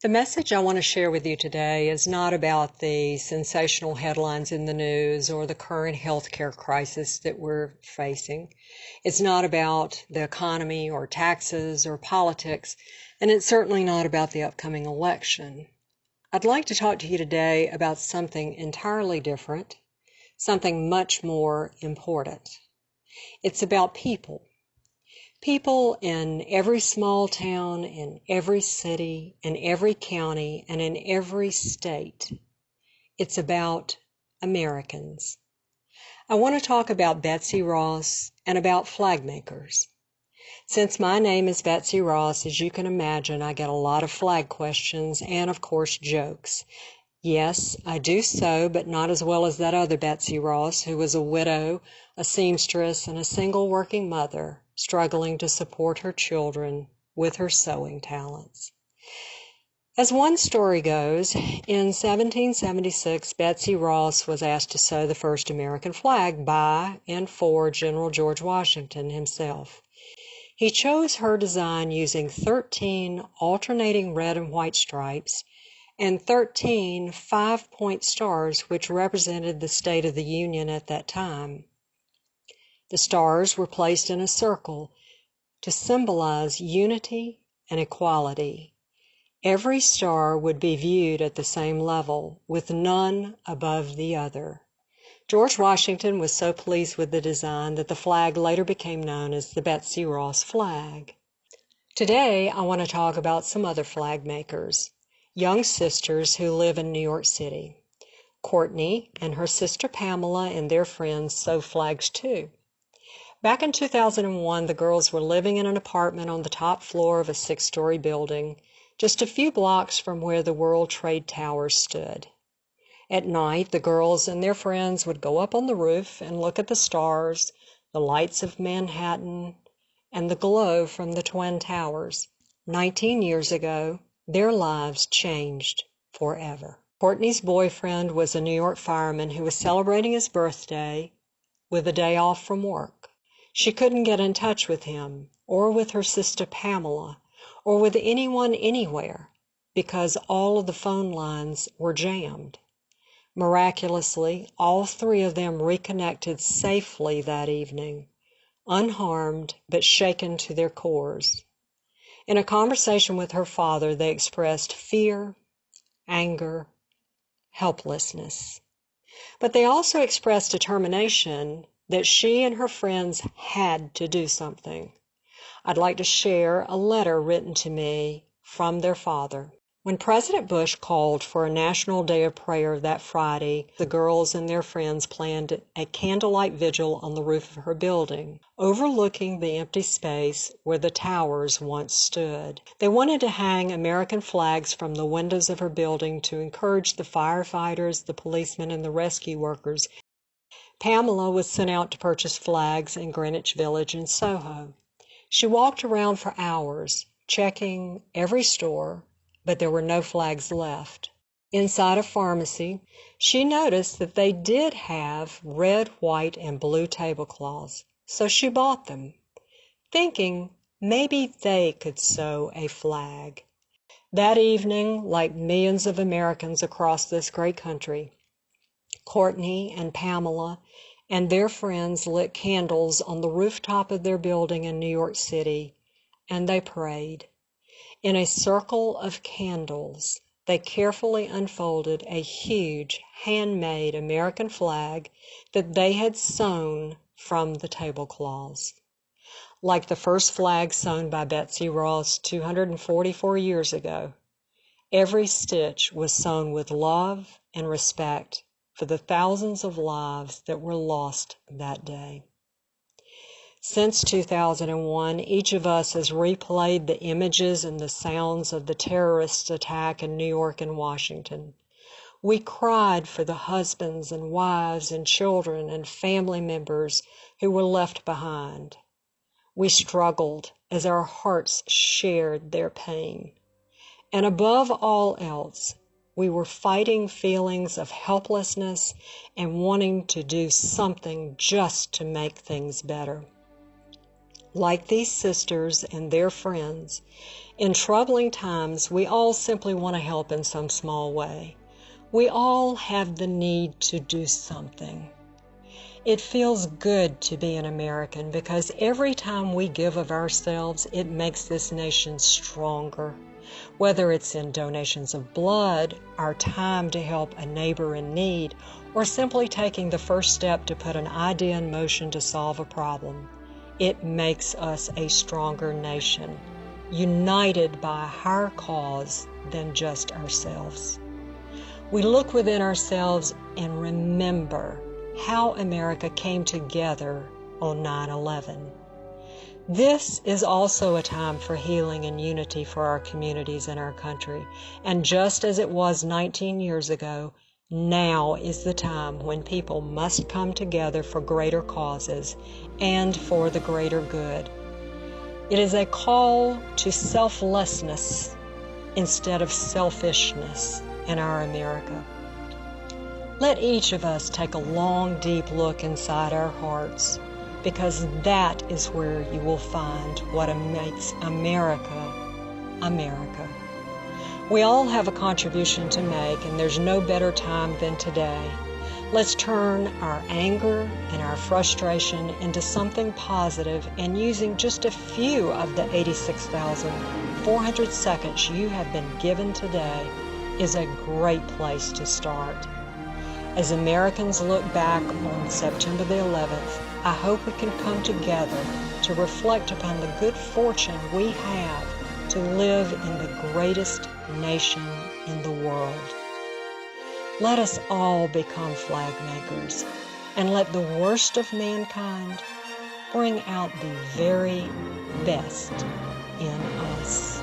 The message I want to share with you today is not about the sensational headlines in the news or the current healthcare crisis that we're facing. It's not about the economy or taxes or politics, and it's certainly not about the upcoming election. I'd like to talk to you today about something entirely different, something much more important. It's about people. People in every small town, in every city, in every county, and in every state. It's about Americans. I want to talk about Betsy Ross and about Flagmakers. Since my name is Betsy Ross, as you can imagine, I get a lot of flag questions and, of course, jokes. Yes, I do so, but not as well as that other Betsy Ross, who was a widow, a seamstress, and a single working mother, struggling to support her children with her sewing talents. As one story goes, in 1776, Betsy Ross was asked to sew the first American flag by and for General George Washington himself. He chose her design using 13 alternating red and white stripes and 13 5-point stars, which represented the State of the Union at that time. The stars were placed in a circle to symbolize unity and equality. Every star would be viewed at the same level, with none above the other. George Washington was so pleased with the design that the flag later became known as the Betsy Ross flag. Today, I want to talk about some other flag makers, young sisters who live in New York City. Courtney and her sister Pamela and their friends sew flags too. Back in 2001, the girls were living in an apartment on the top floor of a 6-story building, just a few blocks from where the World Trade Towers stood. At night, the girls and their friends would go up on the roof and look at the stars, the lights of Manhattan, and the glow from the Twin Towers. 19 years ago, their lives changed forever. Courtney's boyfriend was a New York fireman who was celebrating his birthday with a day off from work. She couldn't get in touch with him, or with her sister Pamela, or with anyone anywhere, because all of the phone lines were jammed. Miraculously, all three of them reconnected safely that evening, unharmed but shaken to their cores. In a conversation with her father, they expressed fear, anger, helplessness. But they also expressed determination that she and her friends had to do something. I'd like to share a letter written to me from their father. When President Bush called for a National Day of Prayer that Friday, the girls and their friends planned a candlelight vigil on the roof of her building, overlooking the empty space where the towers once stood. They wanted to hang American flags from the windows of her building to encourage the firefighters, the policemen, and the rescue workers. Pamela was sent out to purchase flags in Greenwich Village and Soho. She walked around for hours, checking every store, but there were no flags left. Inside a pharmacy, she noticed that they did have red, white, and blue tablecloths, so she bought them, thinking maybe they could sew a flag. That evening, like millions of Americans across this great country, Courtney and Pamela and their friends lit candles on the rooftop of their building in New York City, and they prayed. In a circle of candles, they carefully unfolded a huge, handmade American flag that they had sewn from the tablecloths. Like the first flag sewn by Betsy Ross 244 years ago, every stitch was sewn with love and respect for the thousands of lives that were lost that day. Since 2001, each of us has replayed the images and the sounds of the terrorist attack in New York and Washington. We cried for the husbands and wives and children and family members who were left behind. We struggled as our hearts shared their pain. And above all else, we were fighting feelings of helplessness and wanting to do something just to make things better. Like these sisters and their friends, in troubling times, we all simply want to help in some small way. We all have the need to do something. It feels good to be an American because every time we give of ourselves, it makes this nation stronger. Whether it's in donations of blood, our time to help a neighbor in need, or simply taking the first step to put an idea in motion to solve a problem, it makes us a stronger nation, united by a higher cause than just ourselves. We look within ourselves and remember how America came together on 9/11. This is also a time for healing and unity for our communities and our country. And just as it was 19 years ago, now is the time when people must come together for greater causes and for the greater good. It is a call to selflessness instead of selfishness in our America. Let each of us take a long, deep look inside our hearts, because that is where you will find what makes America, America. We all have a contribution to make, and there's no better time than today. Let's turn our anger and our frustration into something positive, and using just a few of the 86,400 seconds you have been given today is a great place to start. As Americans look back on September the 11th, I hope we can come together to reflect upon the good fortune we have to live in the greatest nation in the world. Let us all become flag makers, and let the worst of mankind bring out the very best in us.